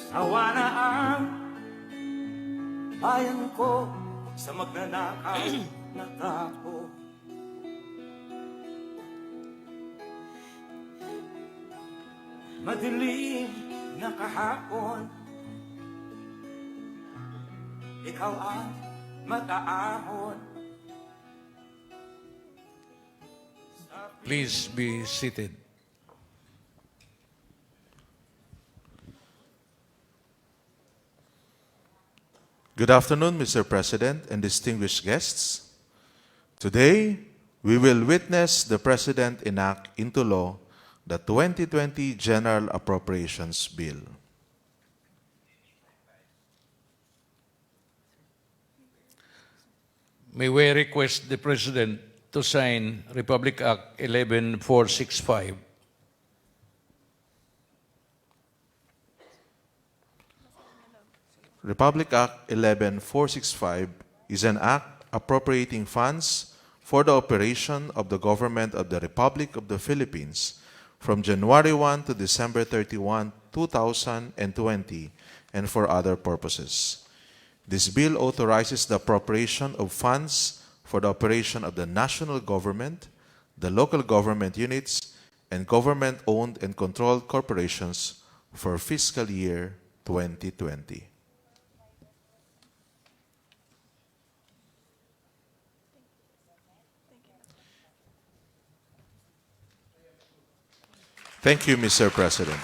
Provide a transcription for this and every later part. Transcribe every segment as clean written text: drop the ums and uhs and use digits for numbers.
Sawa na ang bayan ko sa magnanakaw na tapo. Madilim na kahapon, ikaw ang mag-aahon. Please be seated. Good afternoon, Mr. President and distinguished guests. Today, we will witness the President enact into law the 2020 General Appropriations Bill. May we request the President to sign Republic Act 11465. Republic Act 11465 is an act appropriating funds for the operation of the government of the Republic of the Philippines from January 1 to December 31, 2020, and for other purposes. This bill authorizes the appropriation of funds for the operation of the national government, the local government units, and government-owned and controlled corporations for fiscal year 2020. Thank you, Mr. President.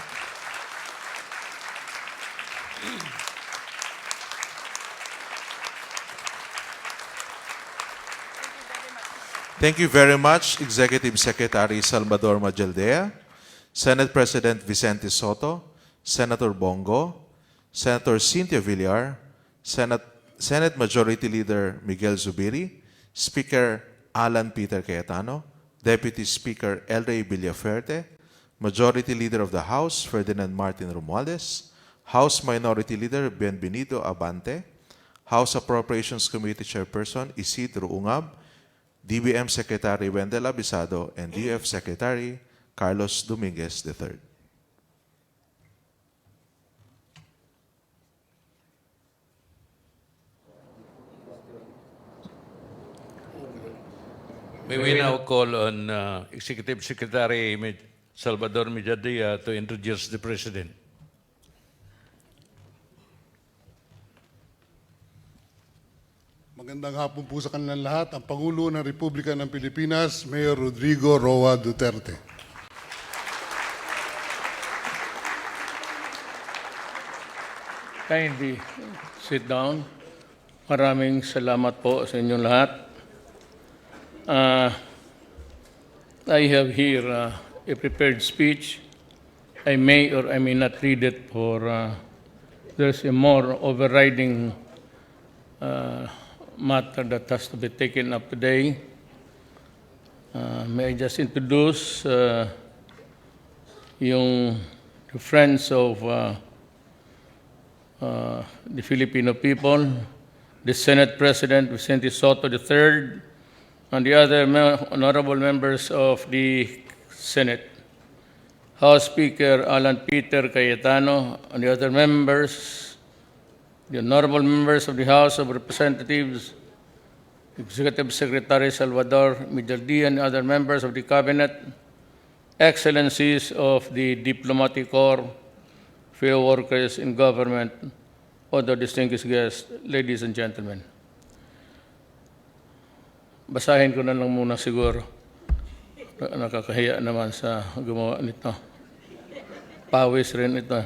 Thank you very much, Executive Secretary Salvador Majaldea, Senate President Vicente Soto, Senator Bongo, Senator Cynthia Villar, Senate Majority Leader Miguel Zubiri, Speaker Alan Peter Cayetano, Deputy Speaker El Rey Villaferte, Majority Leader of the House Ferdinand Martin Romualdez, House Minority Leader Bienvenido Abante, House Appropriations Committee Chairperson Isidro Ungab, DBM Secretary Wendell Abisado, and DF Secretary Carlos Dominguez III. May we now call on Executive Secretary Salvador Majaldea to introduce the President. Magandang hapon po sa kanilang lahat. Ang Pangulo ng Republika ng Pilipinas, Mayor Rodrigo Roa Duterte. Kindly sit down. Maraming salamat po sa inyong lahat. I have here a prepared speech. I may or I may not read it for there's a more overriding matter that has to be taken up today. May I just introduce the friends of the Filipino people, the Senate President Vicente Soto III, and the other honorable members of the Senate, House Speaker Alan Peter Cayetano, and the other members, the honorable members of the House of Representatives, Executive Secretary Salvador Majaldea, and other members of the Cabinet, Excellencies of the Diplomatic Corps, fellow workers in government, other distinguished guests, ladies and gentlemen. Basahin ko na lang muna siguro. Nakakahiya naman sa gumawa nito. Pawis rin ito.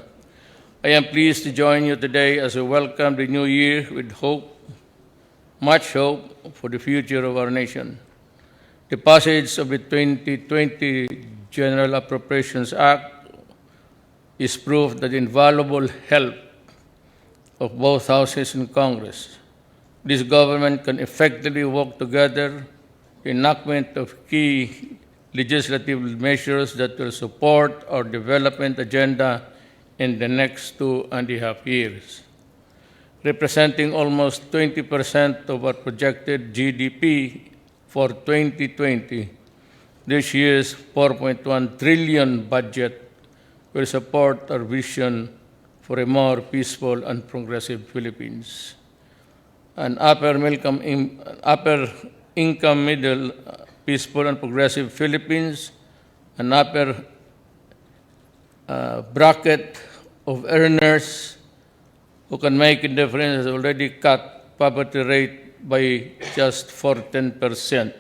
I am pleased to join you today as we welcome the new year with hope, much hope for the future of our nation. The passage of the 2020 General Appropriations Act is proof that the invaluable help of both houses in Congress, this government can effectively work together in enactment of key legislative measures that will support our development agenda in the next 2.5 years. Representing almost 20% of our projected GDP for 2020, this year's 4.1 trillion budget will support our vision for a more peaceful and progressive Philippines. An upper income middle, peaceful and progressive Philippines, an upper bracket of earners who can make a difference has already cut poverty rate by just 14%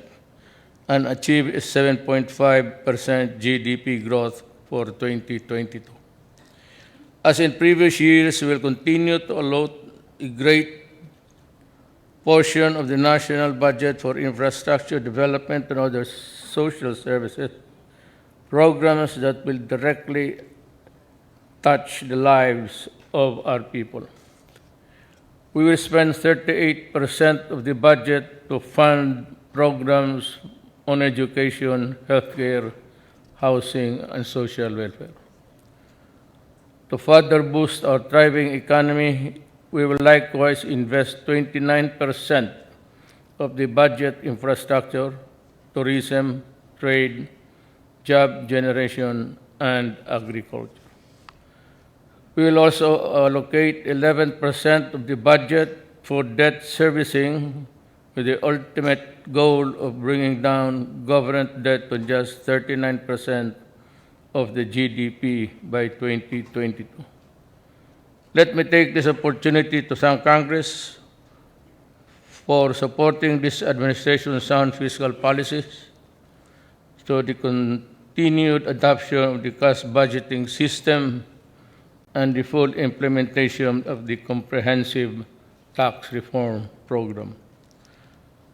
and achieve a 7.5% GDP growth for 2022. As in previous years, we will continue to allot a great portion of the national budget for infrastructure development and other social services, programs that will directly touch the lives of our people. We will spend 38% of the budget to fund programs on education, healthcare, housing, and social welfare. To further boost our thriving economy, we will likewise invest 29% of the budget infrastructure, tourism, trade, job generation, and agriculture. We will also allocate 11% of the budget for debt servicing with the ultimate goal of bringing down government debt to just 39% of the GDP by 2022. Let me take this opportunity to thank Congress for supporting this administration's sound fiscal policies, to the continued adoption of the cost budgeting system, and the full implementation of the comprehensive tax reform program.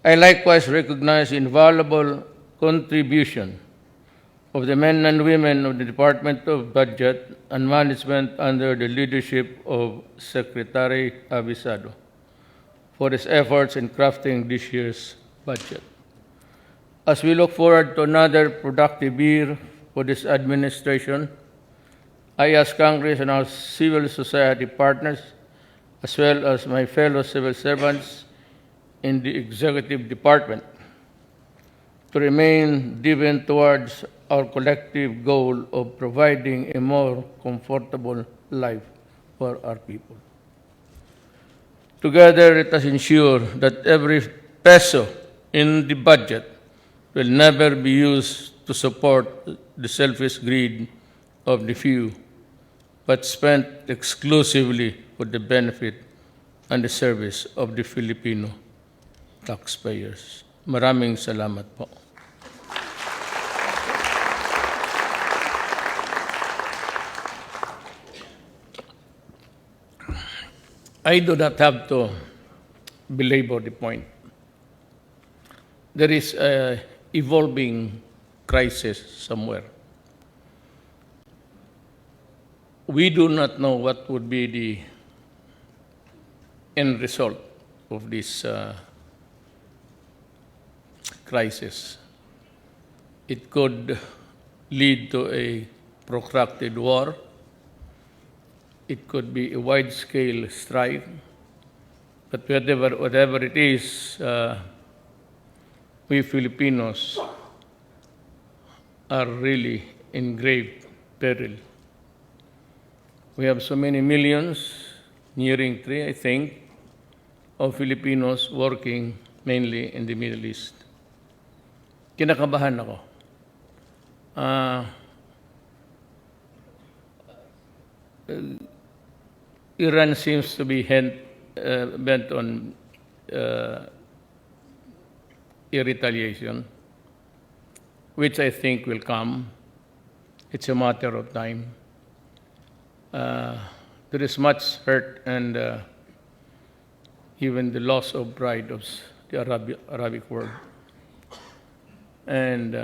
I likewise recognize the invaluable contribution of the men and women of the Department of Budget and Management under the leadership of Secretary Abisado for his efforts in crafting this year's budget. As we look forward to another productive year for this administration, I ask Congress and our civil society partners, as well as my fellow civil servants in the executive department, to remain driven towards our collective goal of providing a more comfortable life for our people. Together, let us ensure that every peso in the budget will never be used to support the selfish greed of the few, but spent exclusively for the benefit and the service of the Filipino taxpayers. Maraming salamat po. I do not have to belabor the point. There is an evolving crisis somewhere. We do not know what would be the end result of this crisis. It could lead to a protracted war. It could be a wide-scale strike. But whatever it is, we Filipinos are really in grave peril. We have so many millions, nearing 3, I think, of Filipinos working mainly in the Middle East. Kinakabahan ako. Iran seems to be bent on a retaliation, which I think will come. It's a matter of time. There is much hurt and even the loss of pride of the Arabic world. And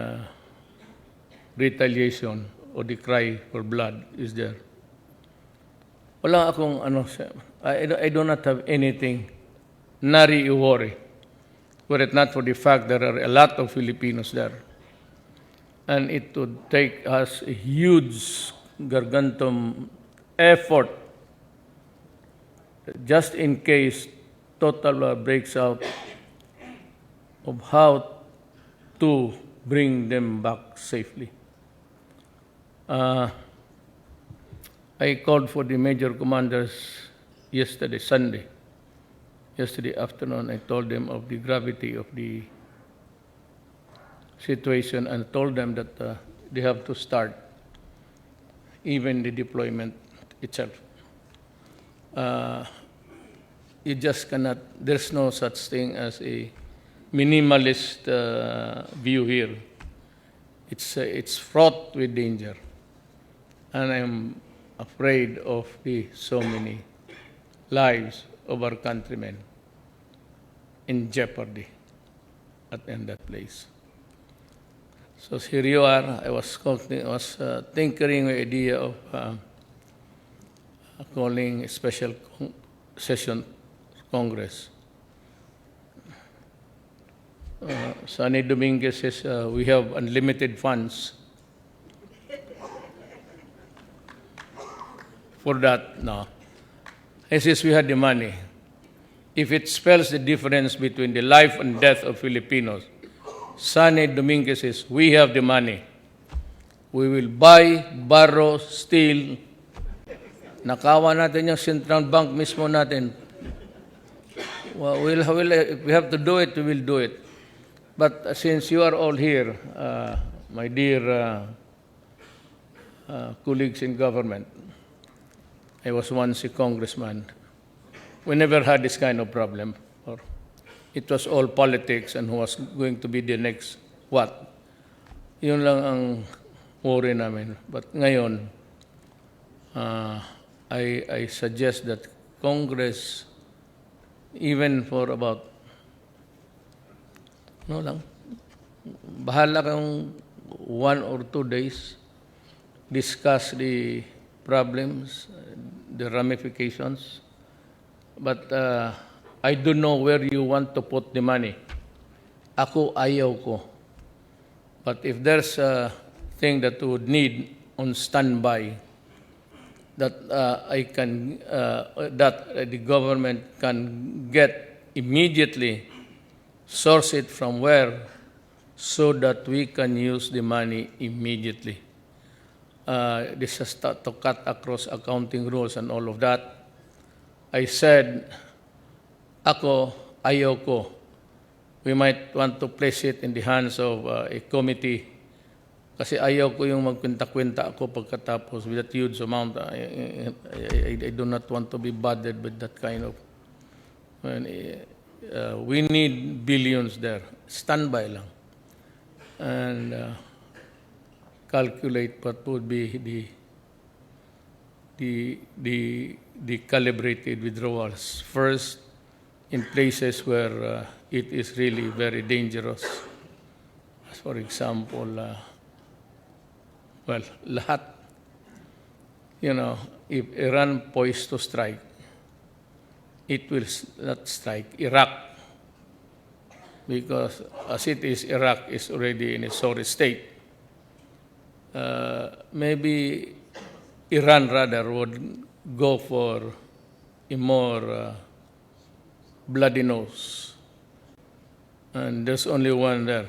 retaliation or the cry for blood is there. Wala akong I do not have anything worry, were it not for the fact there are a lot of Filipinos there. And it would take us a huge gargantuan effort just in case total war breaks out of how to bring them back safely. I called for the major commanders yesterday, Sunday. Yesterday afternoon, I told them of the gravity of the situation and told them that they have to start even the deployment itself. You just cannot, there's no such thing as a minimalist view here. It's fraught with danger. And I'm afraid of the so many lives of our countrymen in jeopardy in that place. So here you are. I was tinkering with the idea of calling a special session Congress. Sonny Dominguez says we have unlimited funds. For that, no. He says we had the money. If it spells the difference between the life and death of Filipinos, Sonny Dominguez says we have the money. We will buy, borrow, steal. Nakawa natin yung Central Bank mismo natin. Well, if we have to do it, we will do it. But since you are all here, my dear colleagues in government, I was once a congressman. We never had this kind of problem. Or it was all politics and who was going to be the next what. Yun lang ang worry namin. But ngayon, I suggest that Congress, even for about, no lang, bahala kang 1 or 2 days, discuss the problems, the ramifications. But I don't know where you want to put the money. Ako, ayaw ko. But if there's a thing that would need on standby, that that the government can get immediately, source it from where, so that we can use the money immediately. This has to cut across accounting rules and all of that. I said, ako, ayaw ko. We might want to place it in the hands of a committee. Kasi ayaw ko yung magkwenta-kwenta ako pagkatapos with that huge amount. I do not want to be bothered with that kind of... we need billions there. Standby lang. And calculate what would be the calibrated withdrawals. First, in places where it is really very dangerous. As for example, well, lahat, if Iran poised to strike, it will not strike Iraq. Because as it is, Iraq is already in a sorry state. Maybe Iran rather would go for a more bloody nose. And there's only one there.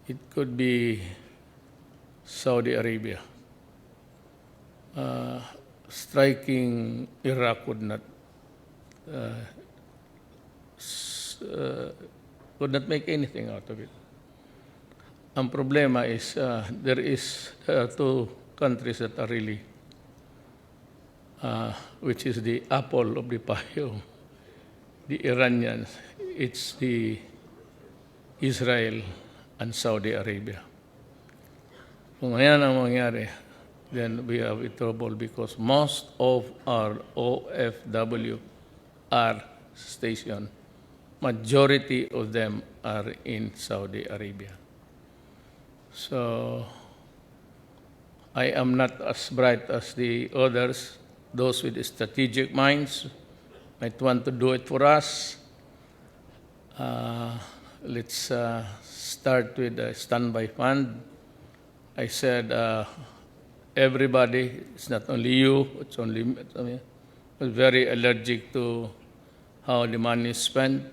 It could be Saudi Arabia. Striking Iraq would not make anything out of it. Ang problema is there are two countries that are really, which is the apple of the pie, the Iranians. It's the Israel and Saudi Arabia. Kung yan ang mangyari, then we have trouble because most of our OFWR station, majority of them are in Saudi Arabia. So I am not as bright as the others. Those with strategic minds might want to do it for us. Let's start with a standby fund. I said, everybody, it's not only you, it's very allergic to how the money is spent.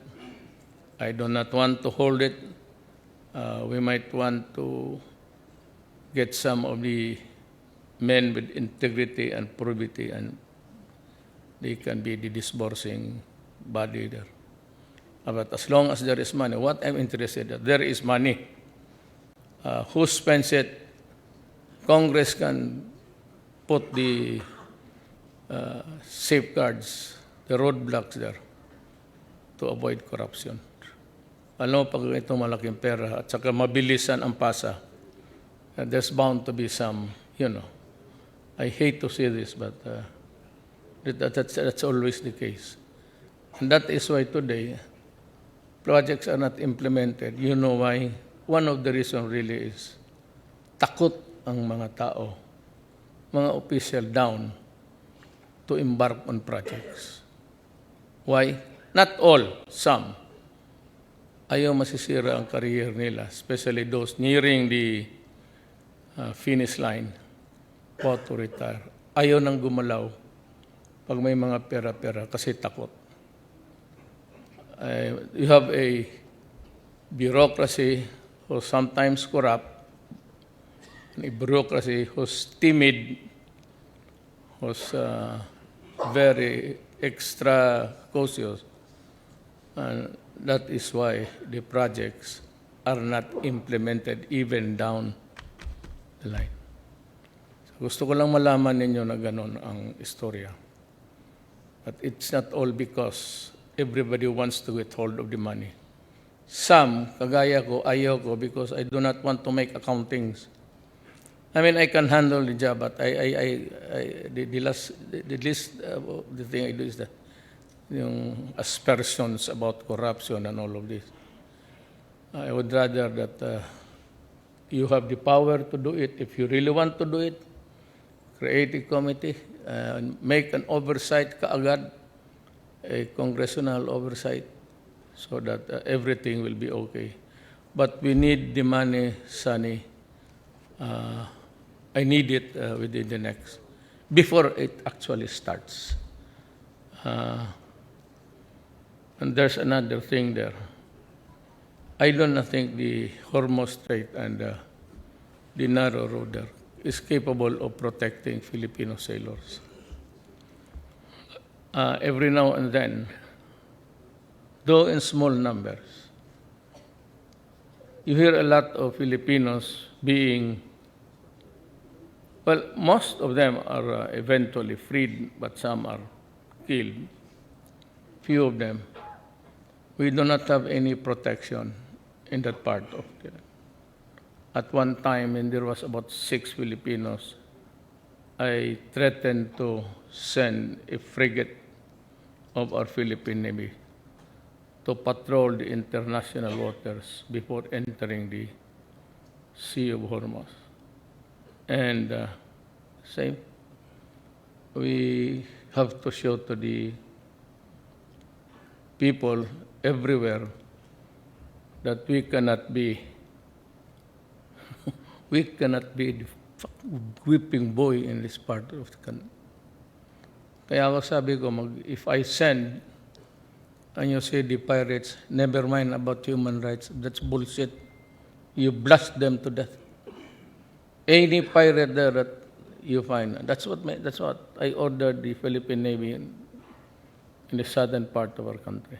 I do not want to hold it. We might want to get some of the men with integrity and probity, and they can be the disbursing body there. But as long as there is money, what I'm interested in, there is money. Who spends it? Congress can put the safeguards, the roadblocks there to avoid corruption. Alam mo, pag ito malaking pera at saka mabilisan ang pasa, there's bound to be some, I hate to say this, but that's always the case. And that is why today, projects are not implemented. You know why? One of the reasons really is takot ang mga tao, mga official down to embark on projects. Why? Not all, some. Ayaw masisira ang career nila, especially those nearing the finish line, about to retire. Ayaw nang gumalaw pag may mga pera-pera kasi takot. You have a bureaucracy who's sometimes corrupt, a bureaucracy who's timid, who's very extra cautious, and that is why the projects are not implemented even down the line. So gusto ko lang malaman ninyo na ganun ang istorya. But it's not all because everybody wants to get hold of the money. Some, kagaya ko, ayaw ko because I do not want to make accountings. I mean, I can handle the job, but the thing I do is that yung aspersions about corruption and all of this. I would rather that you have the power to do it. If you really want to do it, create a committee, make an oversight kaagad, a congressional oversight, so that everything will be okay. But we need the money, Sunny. I need it within the next, before it actually starts. And there's another thing there. I don't think the Hormuz Strait and the narrow road there is capable of protecting Filipino sailors. Every now and then, though in small numbers, you hear a lot of Filipinos being, well, most of them are eventually freed, but some are killed. Few of them. We do not have any protection in that part of the. At one time, when there was about 6 Filipinos, I threatened to send a frigate of our Philippine Navy to patrol the international waters before entering the Sea of Hormuz. And same, we have to show to the people everywhere that we cannot be the whipping boy in this part of the country. Kaya ako sabi ko, if I send and you say the pirates, never mind about human rights, that's bullshit. You blast them to death. Any pirate there that you find, that's what I ordered the Philippine Navy in the southern part of our country.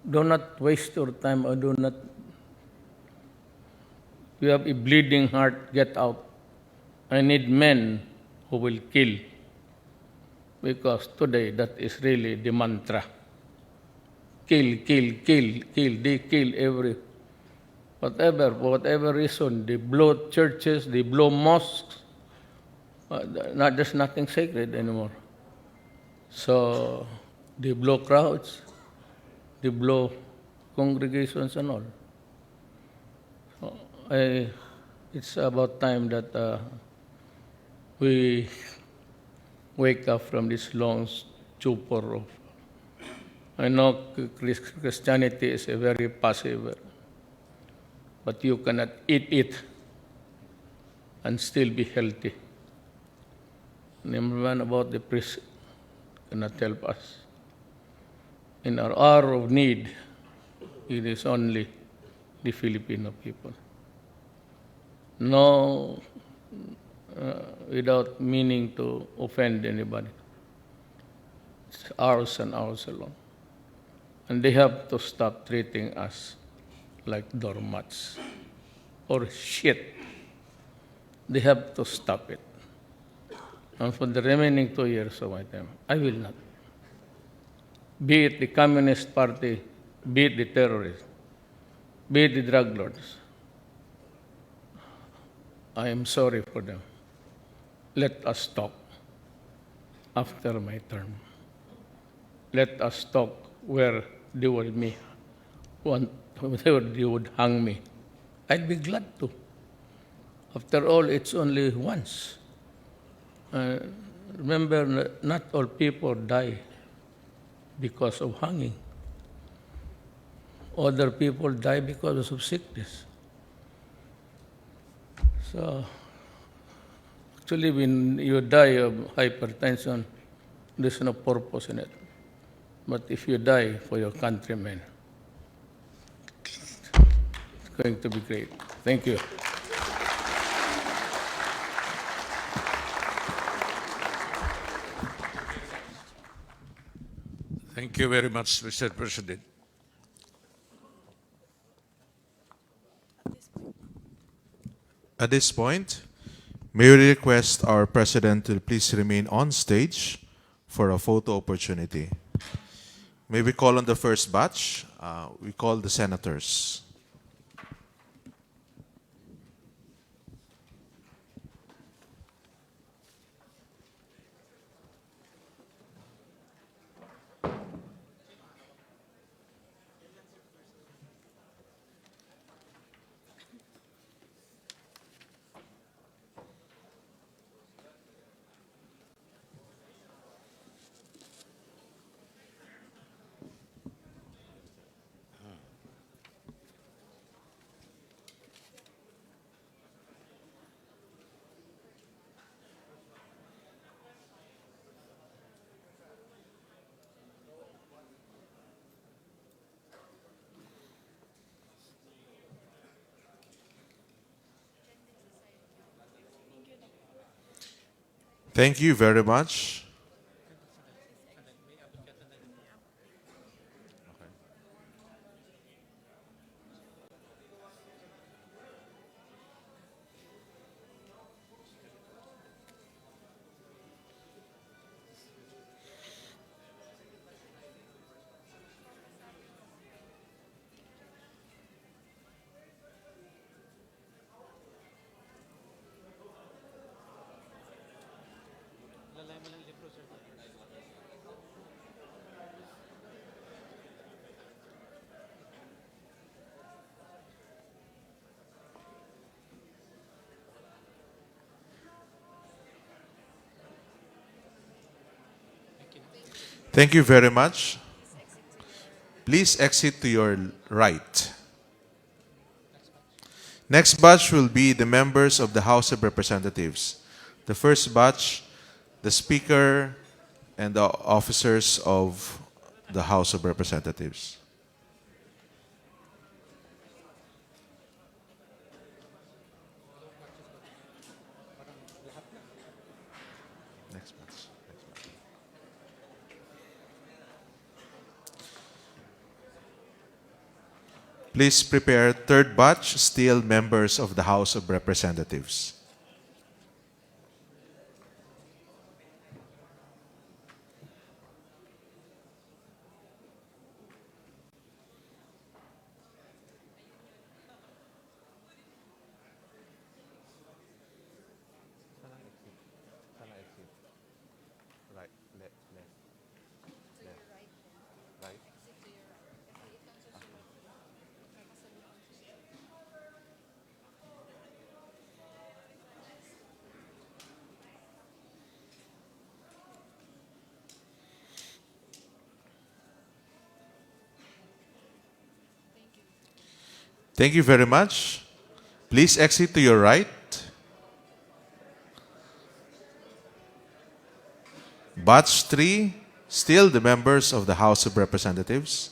Do not waste your time, or do not. You have a bleeding heart, get out. I need men who will kill. Because today that is really the mantra. Kill, kill, kill, kill. They kill for whatever reason. They blow churches, they blow mosques. There's nothing sacred anymore. So they blow crowds, they blow congregations and all. So it's about time that we wake up from this long stupor of. I know Christianity is a very passive, but you cannot eat it and still be healthy. Number one, about the priest cannot help us. In our hour of need, it is only the Filipino people. No without meaning to offend anybody. It's ours and ours alone. And they have to stop treating us like doormats or shit. They have to stop it. And for the remaining 2 years of my term, I will not. Be it the Communist Party, be it the terrorists, be it the drug lords. I am sorry for them. Let us talk after my term. Let us talk where they would hang me. I'd be glad to. After all, it's only once. Remember, not all people die because of hanging. Other people die because of sickness. So, actually, when you die of hypertension, there's no purpose in it. But if you die for your countrymen, it's going to be great. Thank you. Thank you very much, Mr. President. At this point, may we request our President to please remain on stage for a photo opportunity. May we call on the first batch? We call the senators. Thank you very much. Thank you very much. Please exit to your right. Next batch will be the members of the House of Representatives. The first batch, the Speaker and the officers of the House of Representatives. Next batch. Please prepare third batch, still members of the House of Representatives. Right, left, right. Thank you very much. Please exit to your right. Batch 3, still the members of the House of Representatives.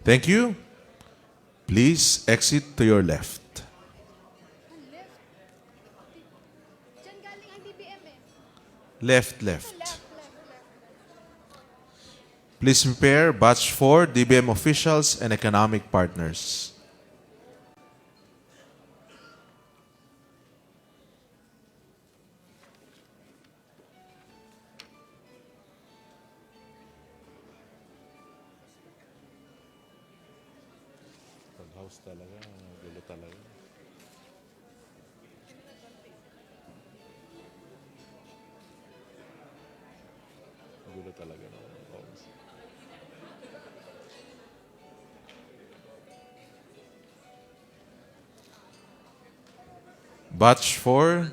Thank you. Please exit to your left. Diyan galing ang DBM eh. Left. Left. Please prepare batch 4, DBM officials and economic partners. Pag-house talaga, gulo talaga. Gulo talaga. Batch 4,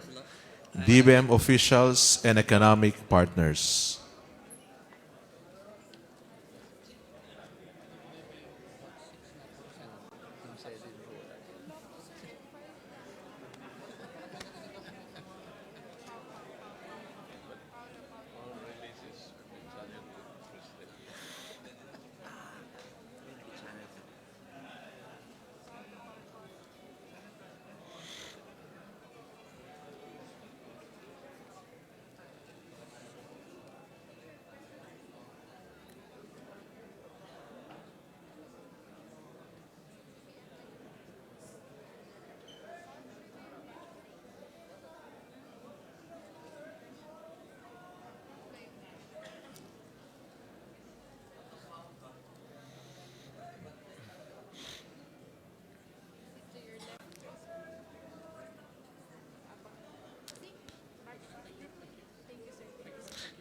DBM officials and economic partners.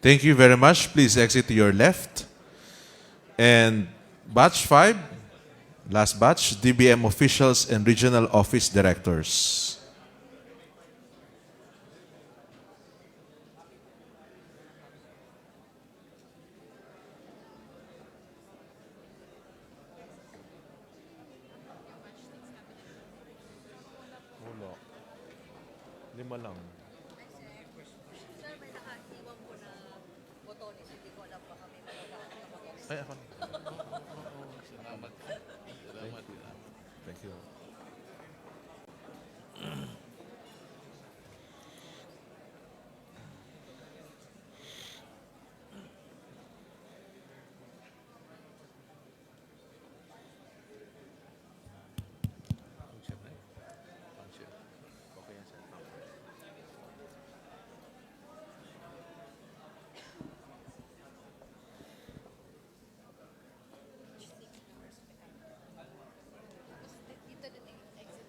Thank you very much. Please exit to your left. And batch 5, last batch, DBM officials and regional office directors. Wala. 5 lang. Sir, may nakaiwan po na botones. Hindi ko alam baka may magagawa. Ay, ako. Thank you. Dito din exit.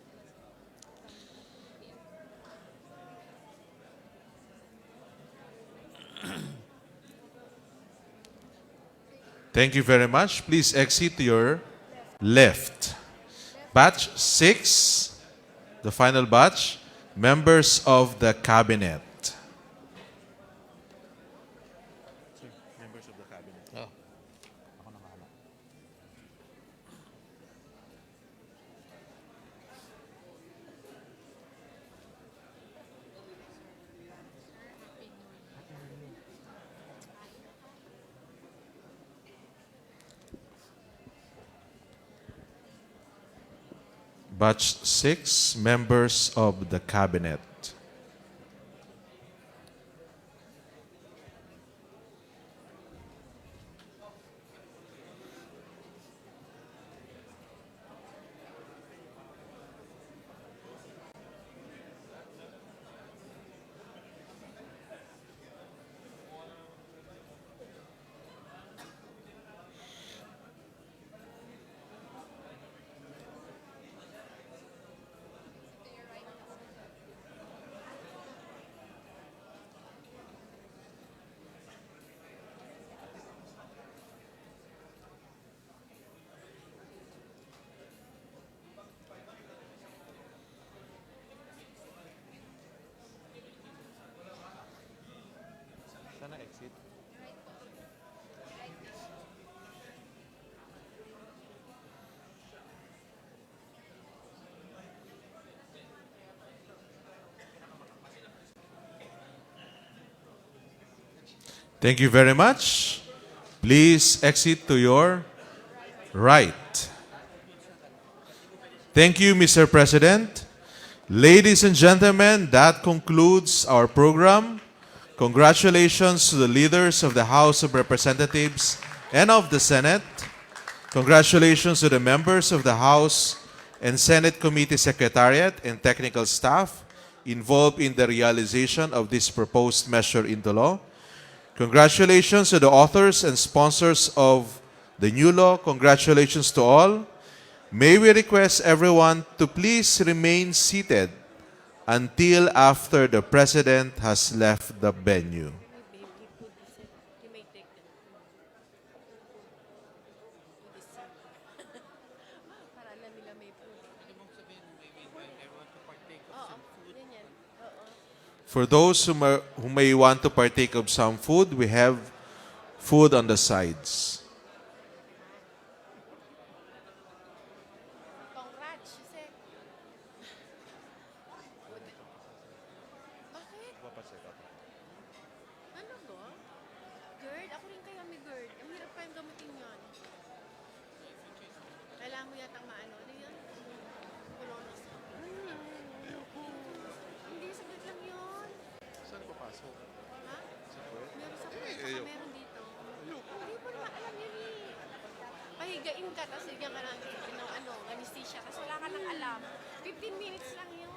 Thank you very much. Please exit to your left. Batch 6, the final batch, members of the cabinet. Members of the cabinet. Batch 6, members of the cabinet. Sana exit. Thank you very much. Please exit to your right. Thank you, Mr. President. Ladies and gentlemen, that concludes our program. Congratulations to the leaders of the House of Representatives and of the Senate. Congratulations to the members of the House and Senate Committee Secretariat and technical staff involved in the realization of this proposed measure into law. Congratulations to the authors and sponsors of the new law. Congratulations to all. May we request everyone to please remain seated until after the President has left the venue. You may take them. Para alam nila may food. Oo, yun yan. Oo. For those who may want to partake of some food, we have food on the sides. Congrats, Jose. Bakit? Ano ba? GERD? Ako rin kaya may GERD. Ang hirap kayong gamitin yun. Kailangan mo yata maano. Ano yun? Colonos. Hindi, saglit lang yun. Saan papasok? Ha? Meron sa puwet. Saka meron dito. Hindi mo naman alam yun eh. Pahigain ka, tapos bigyan ka ng anesthesia. Tapos wala ka nang alam. 15 minutes lang yun.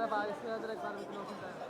paalis ko na direct para may closing tayo.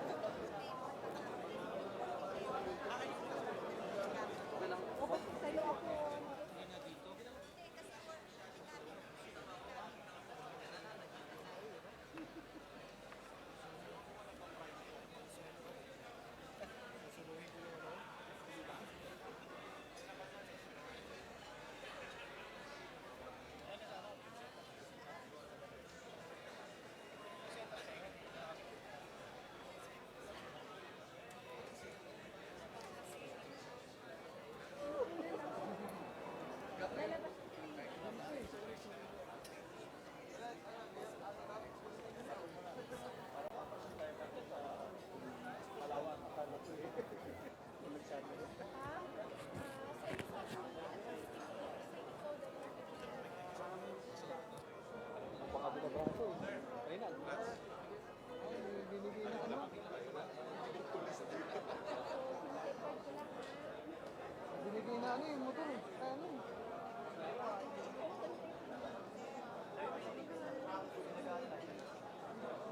Binigay na ano yung motor eh. Kaya ano eh.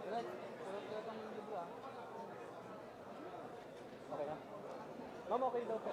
Direct ang libra. Okay na? Ma'am, okay daw po.